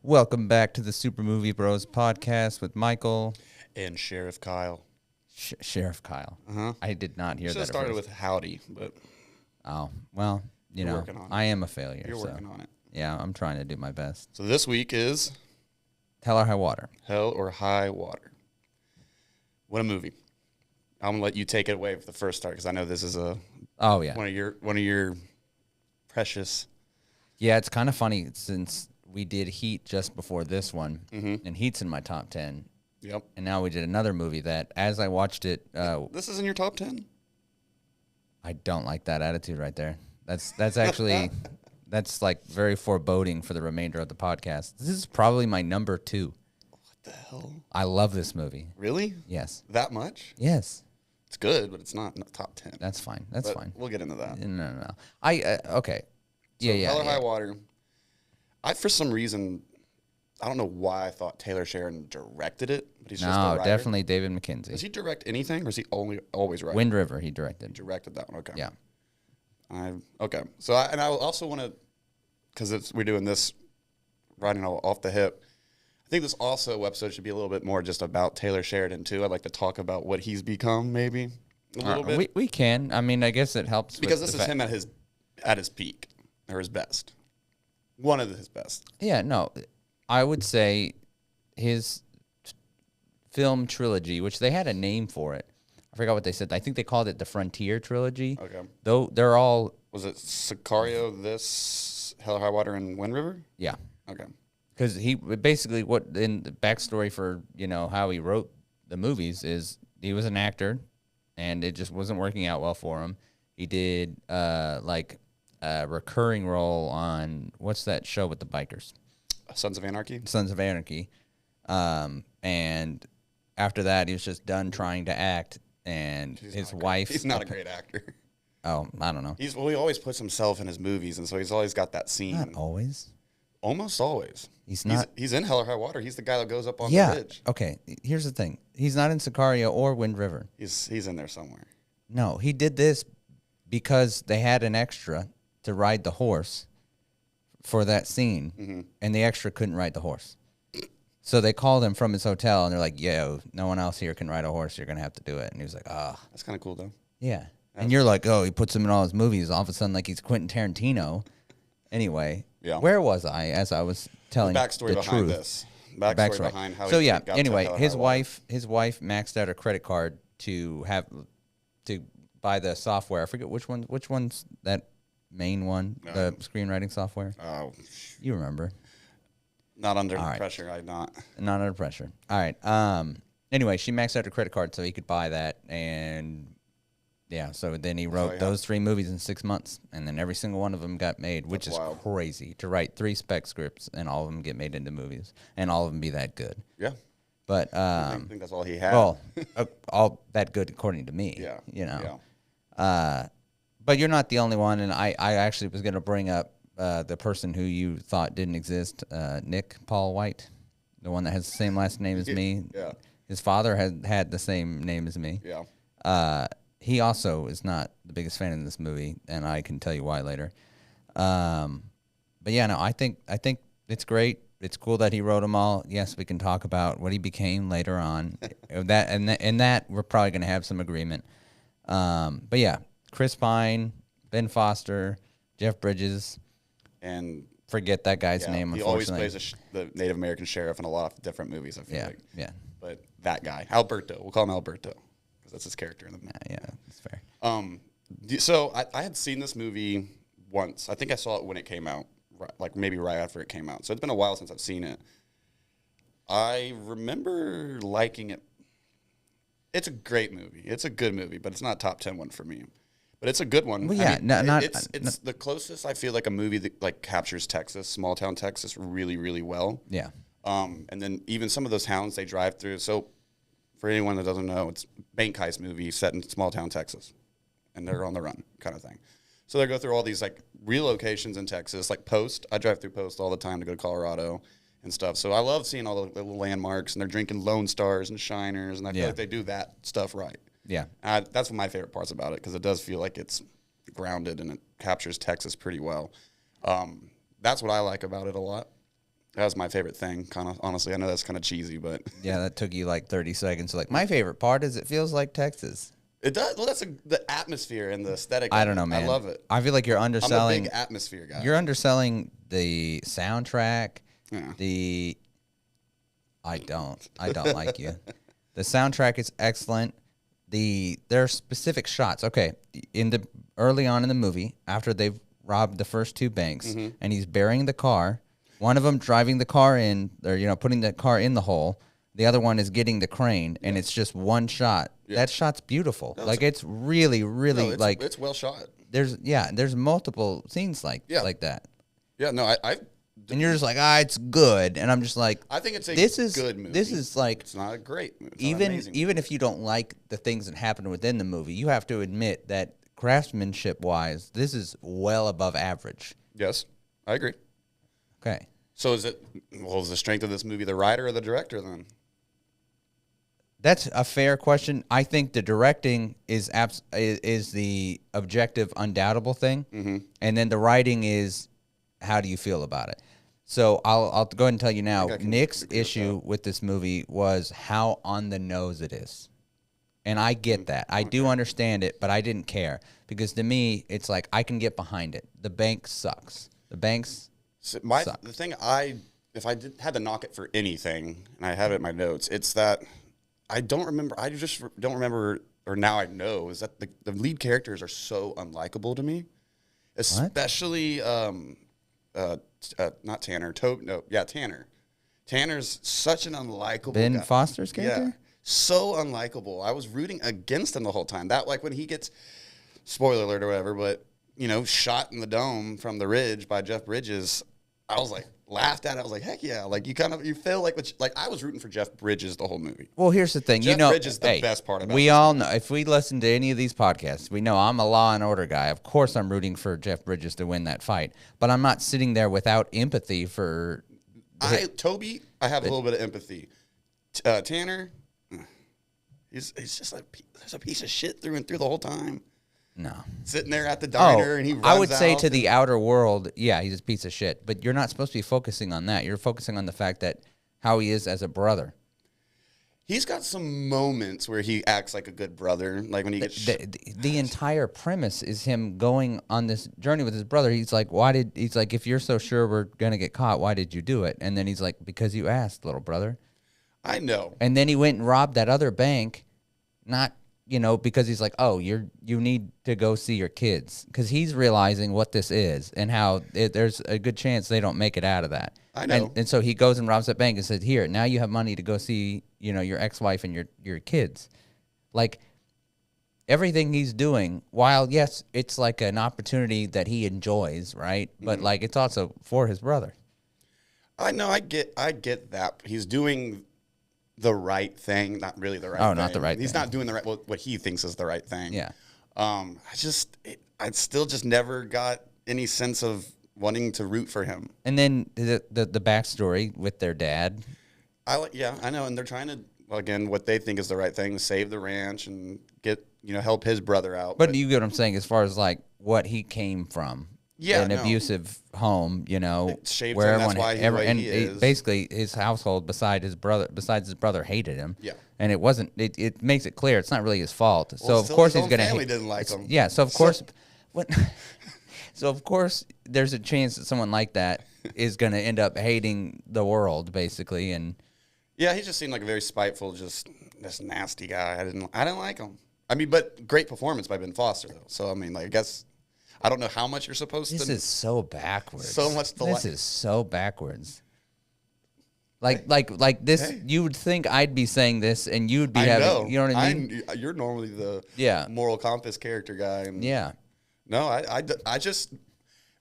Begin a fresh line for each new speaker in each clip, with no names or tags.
Welcome back to the Super Movie Bros podcast with Michael,
And Sheriff Kyle.
Sheriff Kyle.
Uh-huh.
I did not hear
Should
that.
have started
at
with
first.
howdy, but
Oh, well, you
You're
know,
working on it.
I am a failure.
you're
so,
working on it.
Yeah, I'm trying to do my best.
So this week is
Hell or High Water.
Hell or High Water. What a movie. I'm gonna let you take it away for the first start because I know this is
Oh, yeah.
one of your precious.
Yeah, it's kind of funny since we did Heat just before this one,
Mm-hmm.
and Heat's in my top 10.
Yep.
And now we did another movie that, as I watched it,
This is in your top 10?
I don't like that attitude right there. That's actually, that's like very foreboding for the remainder of the podcast. This is probably my number 2.
What the hell?
I love this movie.
Really?
Yes.
That much?
Yes.
It's good, but it's not in the top 10.
That's fine. That's
But
fine.
We'll get into that.
No. Okay.
So
Yeah.
Hell or High Water. For some reason, I don't know why I thought Taylor Sheridan directed it, but he's just the
No,
writer.
definitely David
Does
McKenzie.
he direct anything, or is he always write?
Wind River, he directed.
Directed that one. Okay.
Yeah.
Okay. So I also want to, because we're doing this riding off the hip. I think this also episode should be a little bit more just about Taylor Sheridan too. I'd like to talk about what he's become, maybe a little bit,
We can. I mean, I guess it helps
because
with
this
the
is him at his peak or his best. One of his best.
Yeah, no. I would say his film trilogy, which they had a name for it. I forgot what they said. I think they called it the Frontier trilogy.
Okay.
Though they're all
Was it Sicario, this, Hell or High Water, and Wind River?
yeah.
Okay.
Because he basically what in the backstory for how he wrote the movies is he was an actor, and it just wasn't working out well for him. He did like a recurring role on what's that show with the bikers,
Sons of Anarchy?
Sons of Anarchy, and after that he was just done trying to act, and his wife.
He's not a great actor.
Oh, I don't know.
He always puts himself in his movies, and so he's always got that scene.
Not always.
Almost always.
He's not.
He's in Hell or High Water. He's the guy that goes up on the
Yeah.
ridge.
Okay. Here's the thing. He's not in Sicario or Wind River.
He's in there somewhere.
No, he did this because they had an extra to ride the horse for that scene, and the extra couldn't ride the horse. So they called him from his hotel, and they're like, "Yo, no one else here can ride a horse. You're gonna have to do it." And he was like, "Ah,
That's kind of cool, though.
yeah." And you're like, "Oh, he puts him in all his movies." All of a sudden, like he's Quentin Tarantino. Anyway,
Yeah.
where was I as I was telling
Backstory
the
behind
truth?
this. Backstory behind how
So
he
yeah.
got to
Anyway,
Hell or
his
High Water.
wife maxed out her credit card to buy the software. I forget which one. Which one's that main one? The screenwriting software.
Oh,
You remember?
not under
right.
pressure. I'm not.
Not under pressure. All right. Anyway, she maxed out her credit card so he could buy that, and yeah. So then he wrote
yeah.
those 3 movies in 6 months, and then every single one of them got made, which
That's
is
wild.
crazy to write 3 spec scripts and all of them get made into movies, and all of them be that good.
Yeah.
But
I think that's all he had.
well, all that good according to me.
yeah.
Yeah. But you're not the only one, and I actually was going to bring up the person who you thought didn't exist, Nick Paul White, the one that has the same last name as me.
Yeah.
His father had the same name as me.
Yeah.
He also is not the biggest fan of this movie, and I can tell you why later. But yeah, no, I think it's great. It's cool that he wrote them all. Yes, we can talk about what he became later on. that we're probably going to have some agreement. But yeah, Chris Pine, Ben Foster, Jeff Bridges.
And
Forget that guy's name.
he always
Unfortunately,
plays the Native American sheriff in a lot of different movies, I feel
yeah,
like.
yeah,
But that guy, Alberto, we'll call him Alberto because that's his character in the movie.
yeah. That's fair.
So I had seen this movie once. I think I saw it when it came out, like maybe right after it came out. So it's been a while since I've seen it. I remember liking it. It's a great movie. It's a good movie, but it's not a top 10 one for me. But it's a good one.
Well, yeah, not
it's the closest I feel like a movie that like captures Texas, small town Texas, really, really well.
Yeah,
And then even some of those towns they drive through. So for anyone that doesn't know, it's a bank heist movie set in small town Texas, and they're on the run kind of thing. So they go through all these like real locations in Texas, like Post. I drive through Post all the time to go to Colorado and stuff. So I love seeing all the little landmarks, and they're drinking Lone Stars and Shiners, and I feel like they do that stuff right.
yeah.
That's one of my favorite parts about it because it does feel like it's grounded and it captures Texas pretty well. That's what I like about it a lot. That was my favorite thing, kind of, honestly. I know that's kind of cheesy, but
Yeah, that took you like 30 seconds. Like, my favorite part is it feels like Texas.
it does. Well, that's the atmosphere and the aesthetic.
I
of
don't know,
it.
man.
I love it.
I feel like you're
I'm a
underselling.
big atmosphere guy.
You're underselling the soundtrack.
Yeah.
I don't like you. The soundtrack is excellent. There are specific shots. Okay, early on in the movie, after they've robbed the first two banks, and he's burying the car. One of them driving the car in, or putting the car in the hole. The other one is getting the crane, and it's just one shot. That shot's beautiful. Like it's really, really like
it's well shot.
there's multiple scenes like that.
Yeah, no,
And you're just like, it's good, and I'm just like,
I think it's a good movie.
This is like,
it's not a great movie. It's not amazing.
even if you don't like the things that happen within the movie, you have to admit that craftsmanship wise, this is well above average.
Yes, I agree.
Okay,
So is the strength of this movie the writer or the director then?
that's a fair question. I think the directing is the objective, undoubtable thing, and then the writing is how do you feel about it. So I'll go ahead and tell you now. Nick's issue with this movie was how on the nose it is, and I get that. I do understand it, but I didn't care because to me, it's like I can get behind it. The bank sucks. The banks.
So the thing if I had to knock it for anything, and I have it in my notes, it's that I don't remember. I just don't remember, or now I know, is that the lead characters are so unlikable to me, especially not Tanner. Tanner. Tanner's such an unlikable
Ben
guy.
Foster's character.
Yeah, so unlikable. I was rooting against him the whole time. That like when he gets, spoiler alert or whatever, but shot in the dome from the ridge by Jeff Bridges. I was like, laughed at it. I was like, heck yeah. Like you feel like I was rooting for Jeff Bridges the whole movie.
Well, here's the thing.
Jeff Bridges is the best part about it.
We all know, if we listen to any of these podcasts, we know I'm a Law and Order guy. Of course I'm rooting for Jeff Bridges to win that fight. But I'm not sitting there without empathy for...
Toby, I have a little bit of empathy. Tanner, he's just there's a piece of shit through and through the whole time.
No.
Sitting there at the diner and he runs
I would say
out
to the outer world, yeah, he's a piece of shit. But you're not supposed to be focusing on that. You're focusing on the fact that how he is as a brother.
He's got some moments where he acts like a good brother, like when he gets
the entire premise is him going on this journey with his brother. He's like, if you're so sure we're gonna get caught, why did you do it? And then he's like, because you asked, little brother.
I know.
And then he went and robbed that other bank, not because he's like, oh, you need to go see your kids, because he's realizing what this is and how there's a good chance they don't make it out of that.
I know.
And so he goes and robs that bank and says, here, now you have money to go see, your ex-wife and your kids. Like, everything he's doing, while, yes, it's like an opportunity that he enjoys, right? But, like, it's also for his brother.
I know, I get that. He's doing the right thing, not really the right thing.
Oh, not the right
He's
thing.
not doing the right, what he thinks is the right thing.
Yeah.
I still just never got any sense of wanting to root for him.
And then the backstory with their dad.
I know, and they're trying to, again, what they think is the right thing, save the ranch and get, help his brother out.
But you get what I'm saying as far as like what he came from.
Yeah,
an abusive home,
It shaped
where
him, that's
everyone,
why he's the way he is.
basically his household besides his brother hated him.
Yeah.
And it wasn't. It makes it clear it's not really his fault. So of
still
course
his
he's
own
gonna.
family didn't like him.
Yeah. So of course, what? So of course there's a chance that someone like that is gonna end up hating the world, basically, and.
Yeah, he just seemed like a very spiteful, just this nasty guy. I didn't like him. I mean, but great performance by Ben Foster though. So I mean, like, I guess I don't know how much you're supposed
This
to.
is so backwards.
So much to
This
like.
is so backwards. Like this.
Hey.
You would think I'd be saying this, and you'd be
I
having.
know.
You know what I mean?
You're normally the
Yeah.
moral compass character guy. And
Yeah.
No, I just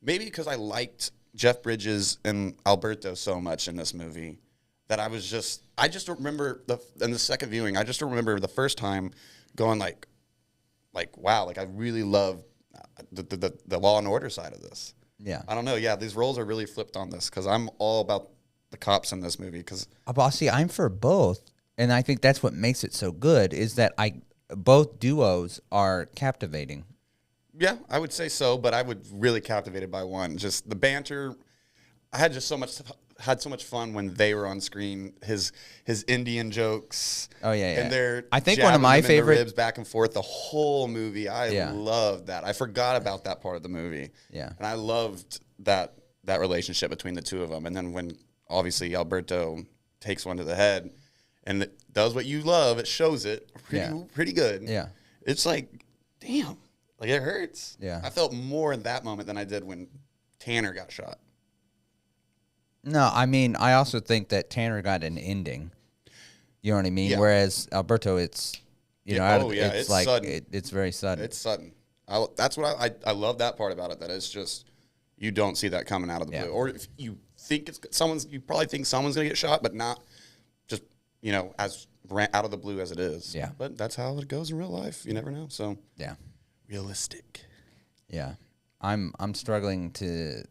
maybe because I liked Jeff Bridges and Alberto so much in this movie that I just don't remember in the second viewing. I just don't remember the first time going like wow, like I really love the Law and Order side of this.
Yeah.
I don't know. Yeah, these roles are really flipped on this because I'm all about the cops in this movie. Because
See, I'm for both, and I think that's what makes it so good. Is that both duos are captivating.
yeah, I would say so, but I would really captivated by one. Just the banter. I had just so much had so much fun when they were on screen. His Indian jokes.
Oh yeah, yeah.
And they're
I think one of
jabbing
my
him in the
favorite
ribs back and forth the whole movie. I
Yeah.
loved that. I forgot about that part of the movie.
Yeah.
And I loved that relationship between the two of them. And then when obviously Alberto takes one to the head and it does what you love, it shows it pretty good.
Yeah.
It's like, damn, like it hurts.
Yeah.
I felt more in that moment than I did when Tanner got shot.
No, I mean, I also think that Tanner got an ending. You know what I mean?
Yeah.
Whereas Alberto, it's
It's
like
sudden.
it's very sudden.
It's sudden. That's what I love that part about it. That it's just you don't see that coming out of the
Yeah.
blue, or if you think you probably think someone's gonna get shot, but not just as out of the blue as it is.
Yeah.
But that's how it goes in real life. You never know. So
Yeah.
realistic.
Yeah. I'm struggling to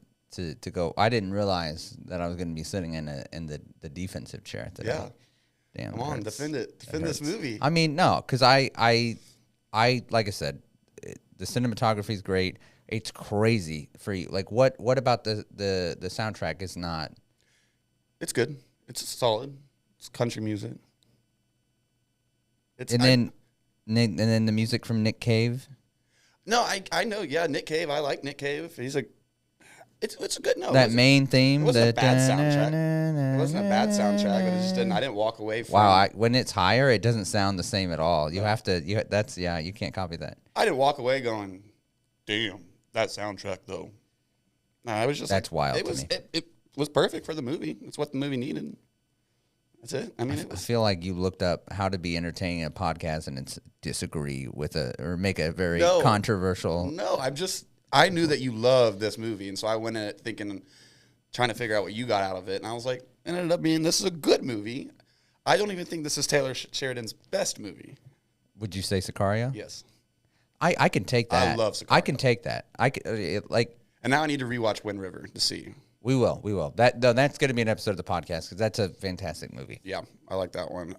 go. I didn't realize that I was going to be sitting in the defensive chair today.
Yeah.
Damn.
Come
it
on,
hurts.
defend it. Defend this
hurts.
movie.
I mean, no, because I like I said, the cinematography is great. It's crazy for you. Like, what about the soundtrack is not?
It's good. It's solid. It's country music.
And then the music from Nick Cave.
No, I know. Yeah, Nick Cave. I like Nick Cave. He's it's a good note.
That main theme.
It wasn't a
the
bad soundtrack. It wasn't a bad soundtrack. But it just didn't. I didn't walk away from.
Wow, when it's higher, it doesn't sound the same at all. You have to. You can't copy that.
I didn't walk away going, "Damn, that soundtrack though." No, I was just.
That's wild
It
to
was.
me.
It was perfect for the movie. It's what the movie needed. That's it. I mean, it
I
was.
feel like you looked up how to be entertaining in a podcast and it's disagree with or make a very
No.
controversial.
No, I knew that you loved this movie, and so I went in it thinking, trying to figure out what you got out of it, and I was like, it ended up being this is a good movie. I don't even think this is Taylor Sheridan's best movie.
Would you say Sicario?
Yes.
I can take that.
I love
I
Sicario.
can take that. I can, like.
And now I need to rewatch Wind River to see.
We will. That's going to be an episode of the podcast because that's a fantastic movie.
Yeah, I like that one.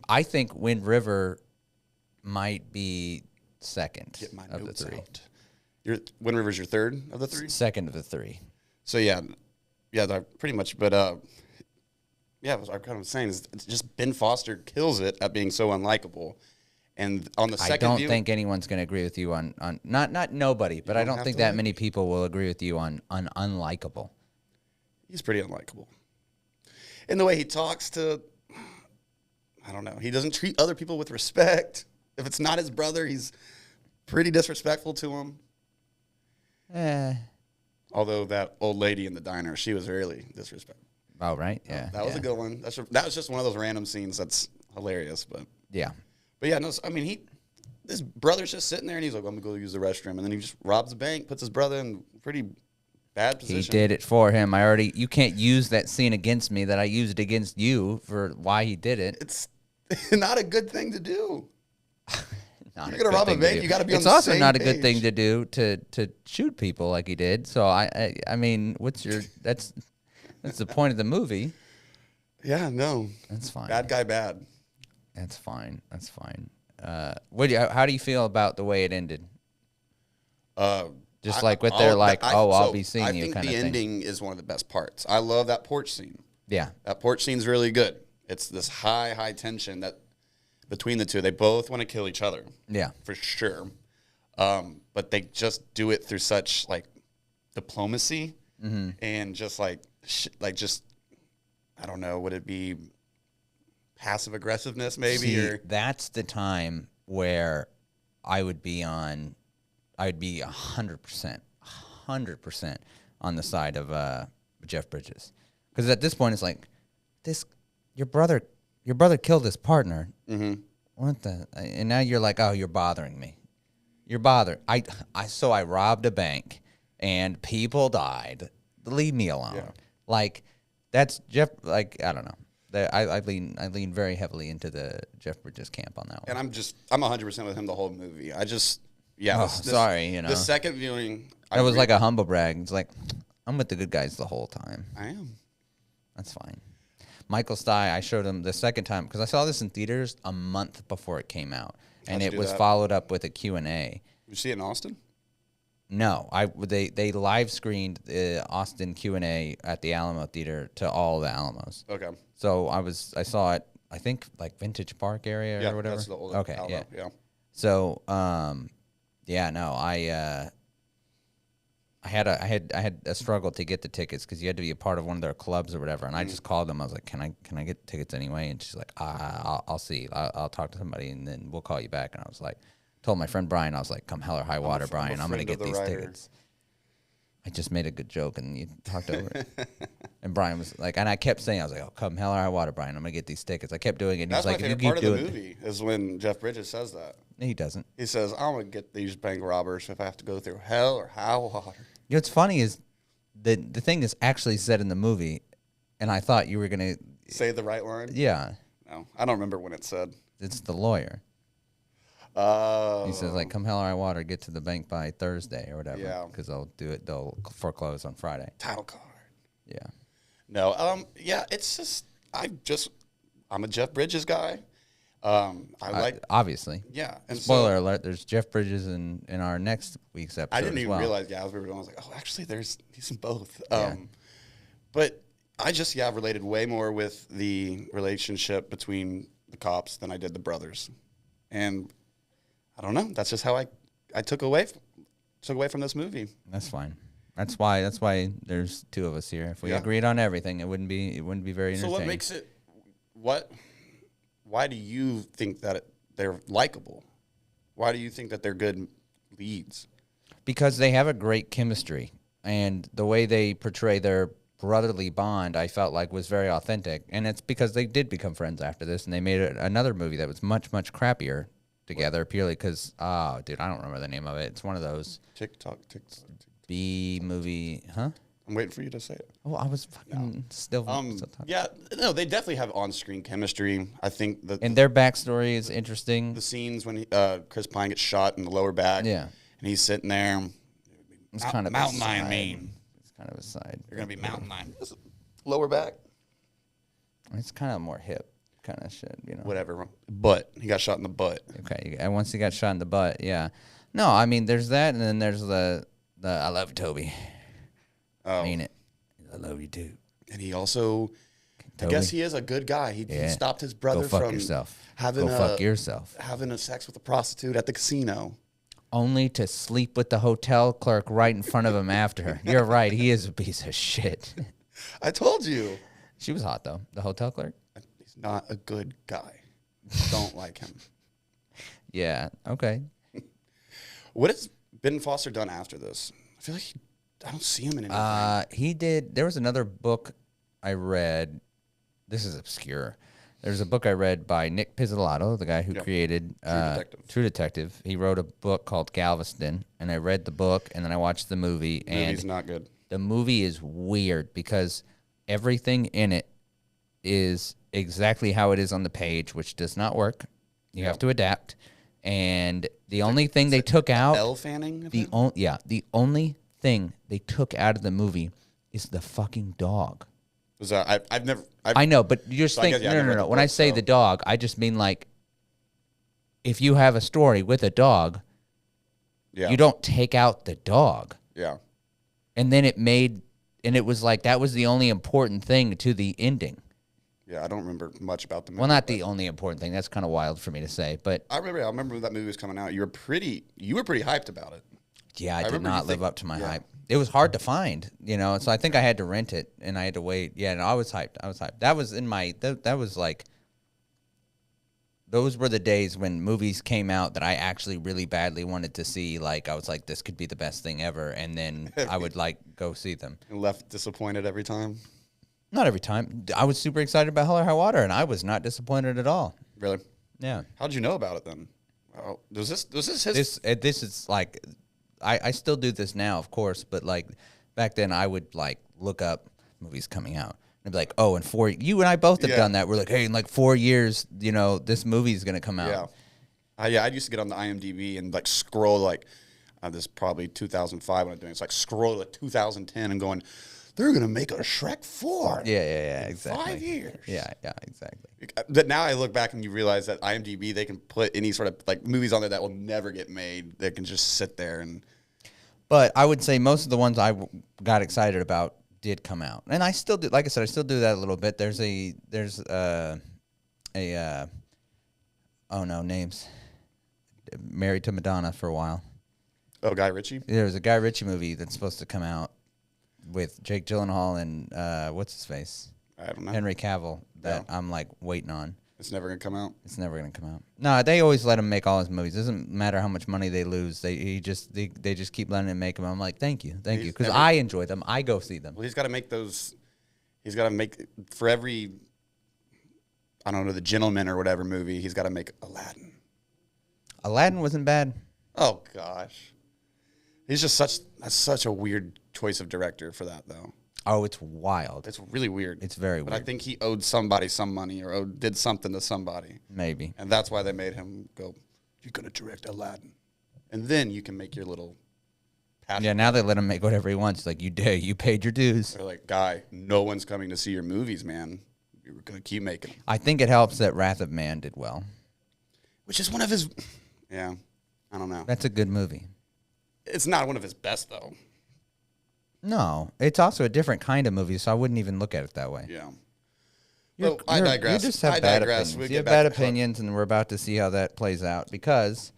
I think Wind River might be second
Get my
of the
notes
three.
out. Wind River's your third of the three?
Second of the three.
So yeah, pretty much. But yeah, what I'm kind of saying is it's just Ben Foster kills it at being so unlikable. And on the second
I don't
view,
think anyone's going to agree with you on not nobody, but I
don't
don't
have
think
to
that
like
many people will agree with you on unlikable.
he's pretty unlikable. In the way he talks to, I don't know, he doesn't treat other people with respect. If it's not his brother, he's pretty disrespectful to him. Although that old lady in the diner, she was really disrespectful.
Oh, right? Yeah.
That was
yeah.
a good one. That was just one of those random scenes that's hilarious. But
Yeah.
yeah, no, I mean, his brother's just sitting there, and he's like, I'm going to go use the restroom. And then he just robs the bank, puts his brother in a pretty bad position.
He did it for him. You can't use that scene against me that I used against you for why he did it.
It's not a good thing to do.
Not
You're gonna rob a bank, you gotta be on
It's
the
also
same
not a good thing
page.
to do to shoot people like he did. So I mean, that's the point of the movie.
Yeah, no.
That's fine.
Bad guy bad.
That's fine. That's fine. How do you feel about the way it ended? Just like with their I'll be seeing you kind of
I think
thing.
the ending is one of the best parts. I love that porch scene.
Yeah.
That porch scene's really good. It's this high tension that between the two. They both want to kill each other.
Yeah.
For sure. But they just do it through such diplomacy and just just I don't know, would it be passive aggressiveness maybe?
See,
or
that's the time where I would be 100% on the side of Jeff Bridges, because at this point it's like your brother killed his partner. Mm-hmm. What the? And now you're like, oh, you're bothering me. You're bothered. I robbed a bank and people died. Leave me alone.
Yeah.
Like that's Jeff. Like I don't know. I lean very heavily into the Jeff Bridges camp on that one.
and I'm 100% with him the whole movie.
Sorry,
The second viewing,
That was like a humble brag. It's like, I'm with the good guys the whole time.
I am.
That's fine. Michael Stipe, I showed him the second time because I saw this in theaters a month before it came out, and
How'd you
it
do
was
that?
followed up with a Q&A.
You see it in Austin?
No, they live screened Austin Q&A at the Alamo Theater to all the Alamos.
Okay.
So I saw it, I think like Vintage Park area
Yeah,
or whatever.
that's the old
Okay,
Alamo, yeah.
So yeah, no, I had a struggle to get the tickets because you had to be a part of one of their clubs or whatever. And I just called them. I was like, can I get tickets anyway? And she's like, I'll see. I'll talk to somebody and then we'll call you back. And I was like, told my friend Brian, I was like, come hell or high water, Brian, I'm gonna get these tickets. I just made a good joke and you talked over it. And Brian was like, and I kept saying, I was like, oh, come hell or high water, Brian, I'm gonna get these tickets. I kept doing it. And
That's
he was
my
like, if
favorite
you
part
keep
of the
doing
movie is when Jeff Bridges says that.
He doesn't.
He says, I'm going to get these bank robbers if I have to go through hell or high water.
You know what's funny is the thing is actually said in the movie, and I thought you were gonna
say the right line.
Yeah.
No, I don't remember when it said.
It's the lawyer. He says like, come hell or high water, get to the bank by Thursday or whatever.
Yeah.
Because they'll foreclose on Friday.
Title card.
Yeah.
No. Yeah. It's just I'm a Jeff Bridges guy. I like
obviously.
Yeah. And
spoiler alert: there's Jeff Bridges in our next week's episode.
I didn't even realize. Yeah, as we were doing, I was like, oh, actually, he's in both.
Yeah.
But I just related way more with the relationship between the cops than I did the brothers, and I don't know. That's just how I took away from this movie.
That's fine. That's why there's two of us here. If we agreed on everything, it wouldn't be very entertaining.
So what makes it Why do you think that they're likable? Why do you think that they're good leads?
Because they have a great chemistry, and the way they portray their brotherly bond, I felt like was very authentic. And it's because they did become friends after this, and they made another movie that was much, much crappier together, purely because, oh, dude, I don't remember the name of it. It's one of those
TikTok.
B movie, huh?
I'm waiting for you to say it.
Oh, I was fucking still talking.
Yeah, no, they definitely have on-screen chemistry. I think
and their backstory is interesting.
The scenes when Chris Pine gets shot in the lower back,
yeah,
and he's sitting there.
It's kind of
mountain lion mean.
It's kind of a side.
You're gonna be mountain lion. Lower back.
It's kind of more hip kind of shit, you know.
Whatever. Butt. He got shot in the butt.
Okay, and once he got shot in the butt, yeah. No, I mean, there's that, and then there's the I love you, Toby.
Oh.
I mean it. I love you too.
And he also,
Toby?
I guess he is a good guy. He stopped his brother
Go fuck
from
yourself.
having
Go fuck yourself.
having a sex with a prostitute at the casino.
Only to sleep with the hotel clerk right in front of him after. You're right. He is a piece of shit.
I told you.
She was hot though. The hotel clerk.
He's not a good guy. Don't like him.
Yeah. Okay.
What has Ben Foster done after this? I feel like I don't see him in anything.
He did. There was another book I read. This is obscure. There's a book I read by Nick Pizzolatto, the guy who created True Detective. He wrote a book called Galveston, and I read the book, and then I watched the movie.
The movie's not good.
The movie is weird because everything in it is exactly how it is on the page, which does not work. You have to adapt. And the only thing they took out,
Elle Fanning.
the only thing they took out of the movie is the fucking dog.
Was that I've never.
I know, but you just think no. When I say the dog, I just mean like if you have a story with a dog, you don't take out the dog.
Yeah.
And then it was like that was the only important thing to the ending.
Yeah, I don't remember much about the movie.
Well, not the only important thing. That's kind of wild for me to say, but
I remember when that movie was coming out. You were pretty hyped about it.
Yeah, I did not live up to my hype. It was hard to find, so I think I had to rent it and I had to wait. Yeah, no, I was hyped. That was in my that was like those were the days when movies came out that I actually really badly wanted to see. Like I was like, this could be the best thing ever, and then I would like go see them.
And left disappointed every time.
Not every time. I was super excited about Hell or High Water, and I was not disappointed at all.
Really?
Yeah.
How'd you know about it then? Was this his?
This is like, I still do this now, of course, but like back then I would like look up movies coming out. And be like, oh, in 4 you and I both have done that. We're like, hey, in like 4 years, this movie is gonna come out.
Yeah. I used to get on the IMDb and like scroll like this is probably 2005 when I'm doing it. It's like scroll at 2010 and going, they're gonna make a Shrek 4.
Yeah, exactly.
5 years.
Yeah, exactly.
But now I look back and you realize that IMDb, they can put any sort of like movies on there that will never get made. They can just sit there and.
But I would say most of the ones got excited about did come out, and I still do. Like I said, I still do that a little bit. There's oh no, names. Married to Madonna for a while.
Oh, Guy Ritchie?
There was a Guy Ritchie movie that's supposed to come out with Jake Gyllenhaal and what's his face?
I don't know.
Henry Cavill that I'm like waiting on.
It's never going to come out?
It's never going to come out. No, they always let him make all his movies. It doesn't matter how much money they lose. They just keep letting him make them. I'm like, thank you, because I enjoy them. I go see them.
Well, he's got to make those. He's got to make for every, I don't know, The Gentleman or whatever movie. He's got to make Aladdin.
Aladdin wasn't bad.
Oh gosh, he's just such a weird choice of director for that though.
Oh, it's wild.
It's really weird.
It's very
but
weird.
I think he owed somebody some money or did something to somebody.
Maybe.
And that's why they made him go, you're going to direct Aladdin. And then you can make your little passion.
Yeah, now they let him make whatever he wants. Like, you paid your dues.
They're like, Guy, no one's coming to see your movies, man. You're going to keep making them.
I think it helps that Wrath of Man did well.
Which is one of his, yeah, I don't know.
That's a good movie.
It's not one of his best, though.
No, it's also a different kind of movie, so I wouldn't even look at it that way.
Yeah.
Well,
I digress.
You just have
I
bad
digress.
opinions. You have bad opinions, and we're about to see how that plays out because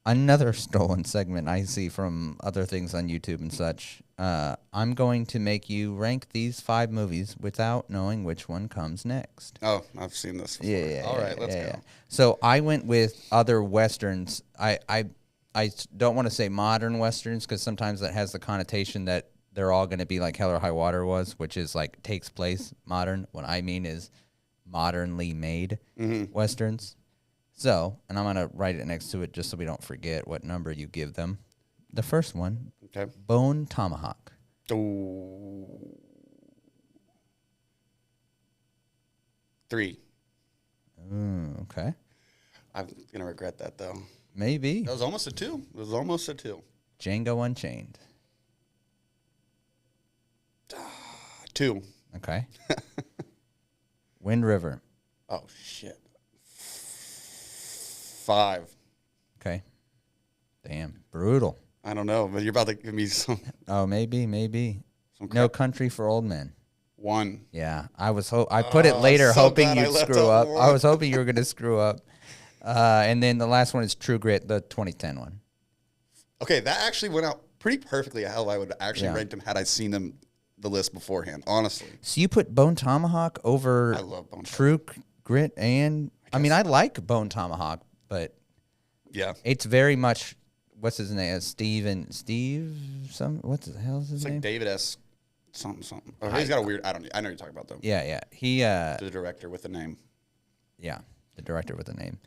another stolen segment I see from other things on YouTube and such. I'm going to make you rank these 5 movies without knowing which one comes next.
Oh, I've seen this before.
Yeah.
All right, let's go.
So I went with other Westerns. I don't want to say modern Westerns because sometimes that has the connotation that they're all going to be like Hell or High Water was, which is like takes place modern. What I mean is modernly made Westerns. So, and I'm going to write it next to it just so we don't forget what number you give them. The first one,
Okay.
Bone Tomahawk.
Oh. 3.
Okay.
I'm going to regret that, though.
Maybe.
That was almost a 2. It was almost a 2.
Django Unchained.
2.
Okay. Wind River.
Oh, shit. 5.
Okay. Damn. Brutal.
I don't know, but you're about to give me some
Oh, maybe.
crap.
No Country for Old Men.
1.
Yeah, I put it later,
so
hoping
glad I
you'd
left
screw
out
up.
one.
I was hoping you were going to screw up. And then the last one is True Grit, the 2010 one.
Okay, that actually went out pretty perfectly how I would actually
Yeah.
rank them had I seen them the list beforehand, honestly.
So you put Bone Tomahawk over
I love Bone
True Grit, and I mean I like Bone Tomahawk, but
Yeah.
it's very much what's his name? Steve. What the hell is his
It's like
name?
David S. something. Oh, he's got a weird, I know what you're talking about, though.
Yeah. He
The director with the name.
yeah, the director with the name.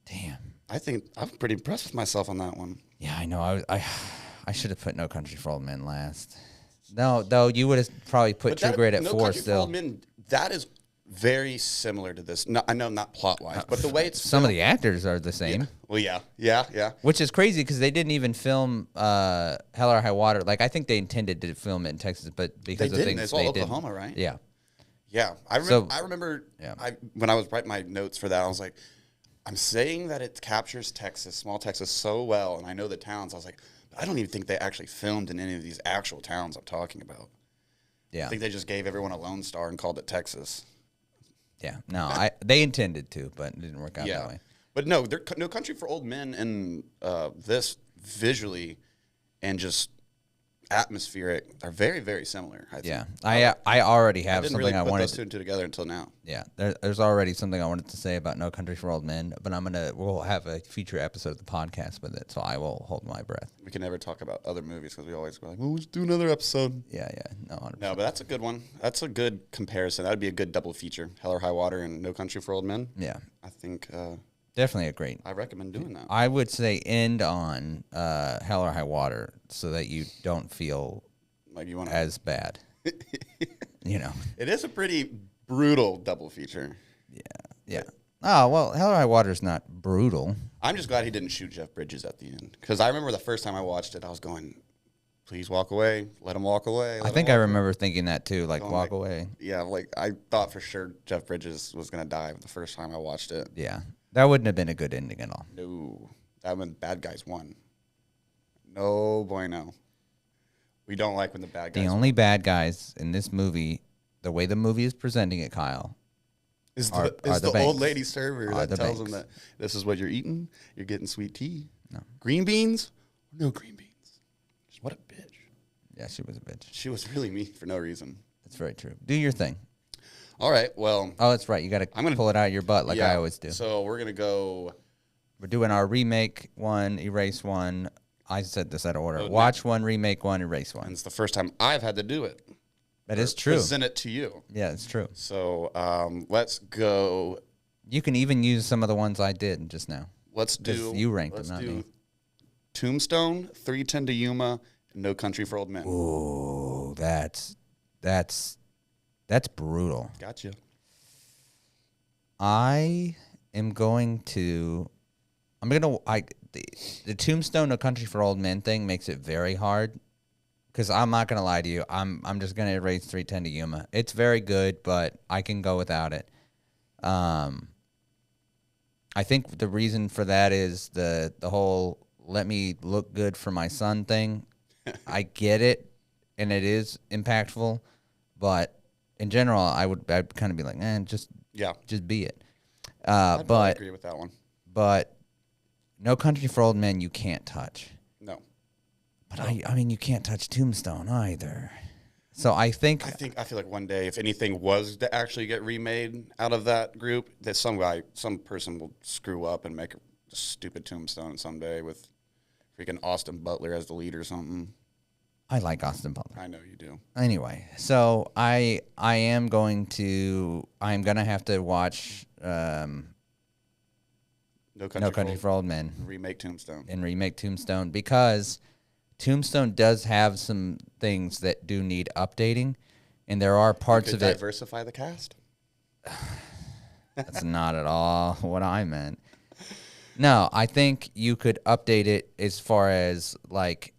Damn.
I think I'm pretty impressed with myself on that one.
Yeah, I know. I should have put No Country for Old Men last. No, though you would have probably put True Grit at
No
4
Country for
still.
Old Men, that is very similar to this. No, I know not plot-wise, but the way it's
Some of the actors are the same,
Well, yeah.
which is crazy because they didn't even film Hell or High Water. Like I think they intended to film it in Texas, but because
They
of
didn't.
things
It's all
they
Oklahoma,
didn't.
right?
Yeah.
Yeah, I remember.
So-
I remember.
Yeah.
When I was writing my notes for that, I was like, I'm saying that it captures Texas, small Texas, so well, and I know the towns. I was like, but I don't even think they actually filmed in any of these actual towns I'm talking about.
Yeah.
I think they just gave everyone a Lone Star and called it Texas.
Yeah. No, they intended to, but it didn't work out that way.
But no, No Country for Old Men and this visually and just atmospheric are very, very similar. I think.
Yeah. I already
I
have
didn't
something
really
I
put
wanted
those
to.
two and two together until now.
Yeah, there's already something I wanted to say about No Country for Old Men, but we'll have a future episode of the podcast with it, so I will hold my breath.
We can never talk about other movies because we always go like, well, let's do another episode.
Yeah, no, 100%.
No, but that's a good one. That's a good comparison. That would be a good double feature. Hell or High Water and No Country for Old Men.
Yeah,
I think
definitely a great.
I recommend doing that.
I would say end on Hell or High Water so that you don't feel
Like you want to.
as bad. You know.
It is a pretty brutal double feature.
Yeah. Oh well, Hell or High Water is not brutal.
I'm just glad he didn't shoot Jeff Bridges at the end because I remember the first time I watched it, I was going, "Please walk away. Let him walk away."
I think I remember thinking that too. Like
Going
walk
like-
away.
Yeah, like I thought for sure Jeff Bridges was gonna die the first time I watched it.
Yeah, that wouldn't have been a good ending at all.
No, that when bad guys won. No bueno. We don't like when the bad guys.
The only bad guys in this movie, the way the movie is presenting it, Kyle,
is
are
the
the
old
banks.
lady server
Are
that
the
tells them
banks.
that this is what you're eating. You're getting sweet tea.
No.
Green beans? No green beans. What a bitch.
Yeah, she was a bitch.
She was really mean for no reason.
That's very true. Do your thing.
All right. Well,
Oh, that's right. You got to pull it out of your butt like
yeah,
I always do.
So we're going to go.
We're doing our remake one, erase one. I said this out of order.
Oh,
Watch one, remake one, erase
And
one.
it's the first time I've had to do it.
That is
Or
true.
Present it to you.
Yeah, it's true.
So let's go.
You can even use some of the ones I did just now.
Let's do.
you ranked
let's
them, not
do
me.
Tombstone, 310 to Yuma, and No Country for Old Men.
Ooh, that's brutal.
Gotcha.
I'm going to the Tombstone No Country for Old Men thing makes it very hard because I'm not gonna lie to you. I'm just gonna erase 310 to Yuma. It's very good, but I can go without it. I think the reason for that is the whole let me look good for my son thing. I get it, and it is impactful, but in general, I'd kind of be like, just be it.
I
But
agree with that one.
but No Country for Old Men you can't touch.
No.
But I mean you can't touch Tombstone either. So I feel
like one day, if anything was to actually get remade out of that group, that some person will screw up and make a stupid Tombstone someday with freaking Austin Butler as the lead or something.
I like Austin Butler.
I know you do.
Anyway, so I'm gonna have to watch
No
No Country for Old Men
remake Tombstone.
and remake Tombstone because Tombstone does have some things that do need updating, and there are parts of it.
Diversify the cast.
That's not at all what I meant. No, I think you could update it as far as like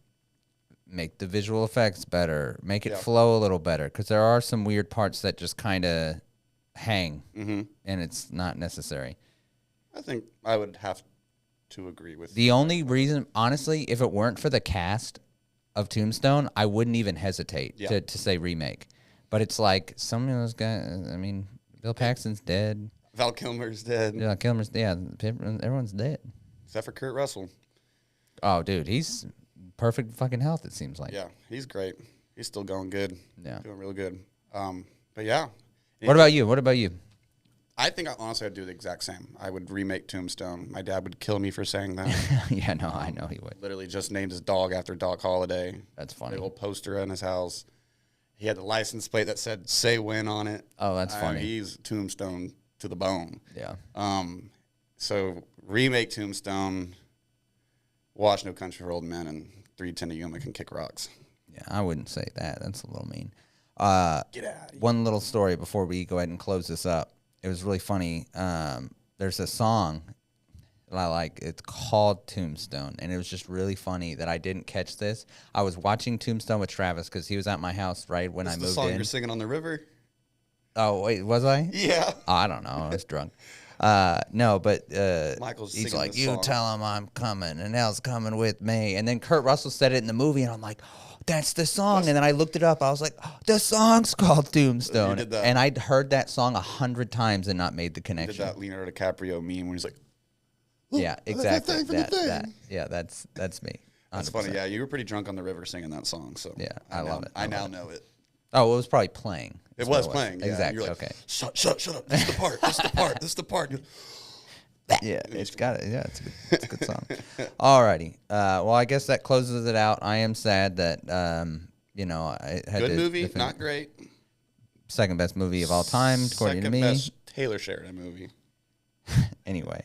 make the visual effects better, make it flow a little better, because there are some weird parts that just kind of hang, and it's not necessary.
I think I would have to agree with
The only reason, honestly, if it weren't for the cast of Tombstone, I wouldn't even hesitate to say remake. But it's like some of those guys, I mean, Bill Paxton's dead.
Val Kilmer's dead.
Yeah, everyone's dead.
Except for Kurt Russell.
Oh, dude, he's perfect fucking health, it seems like.
Yeah, he's great. He's still going good.
Yeah.
Doing real good. But yeah.
What about you?
I think honestly I'd do the exact same. I would remake Tombstone. My dad would kill me for saying that.
Yeah, no, I know he would.
Literally just named his dog after Doc Holliday.
That's funny.
Big old poster in his house. He had the license plate that said "Say When" on it.
Oh, that's funny.
He's Tombstone to the bone.
Yeah.
So remake Tombstone. Watch No Country for Old Men, and 310 to Yuma can kick rocks.
Yeah, I wouldn't say that. That's a little mean.
Get out of here.
One little story before we go ahead and close this up. It was really funny. There's a song that I like. It's called Tombstone, and it was just really funny that I didn't catch this. I was watching Tombstone with Travis because he was at my house right when I
Is the
moved
song
in.
you're singing on the river?
Oh, wait, was I?
Yeah.
Oh, I don't know. I was drunk. No, but
Michael's
he's
singing
like,
this
you
song.
tell him I'm coming, and Elle's coming with me. And then Kurt Russell said it in the movie, and I'm like, oh, that's the song. And then I looked it up. I was like, oh, the song's called Tombstone.
did that.
And I'd heard that song 100 times and not made the
Did
connection.
that Leonardo DiCaprio meme when he's like,
Yeah, exactly.
thing for the thing.
That's me.
that's
100%.
funny. Yeah, you were pretty drunk on the river singing that song. So
Yeah, I love it.
I now know it.
Oh, it was probably playing.
It
That's what
was playing. Yeah.
Exactly.
You're like,
Okay.
Shut up. This is the part. This is the part. This is the part.
Yeah, it's got it. Yeah, it's a good song. Alrighty. Well, I guess that closes it out. I am sad that I had
Good
to
movie,
defend-
not great.
second best movie of all time, according to
Second
me.
best Taylor Sheridan movie.
Anyway,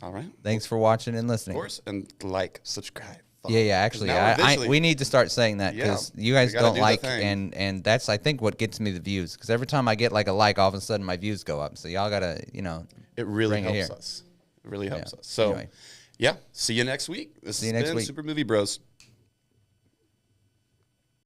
All right.
thanks for watching and
Of
listening.
course, and like, subscribe. follow.
Yeah. Actually,
Now we're visually-
we need to start saying that because
Yeah,
you guys
we gotta
don't
do the
like,
thing.
and that's I think what gets me the views. Because every time I get like a like, all of a sudden my views go up. So y'all gotta,
It really
bring it
helps
here.
us. It really helps us. So,
Anyway.
yeah. See you next week. This
See you
has
next
been
week.
Super Movie Bros.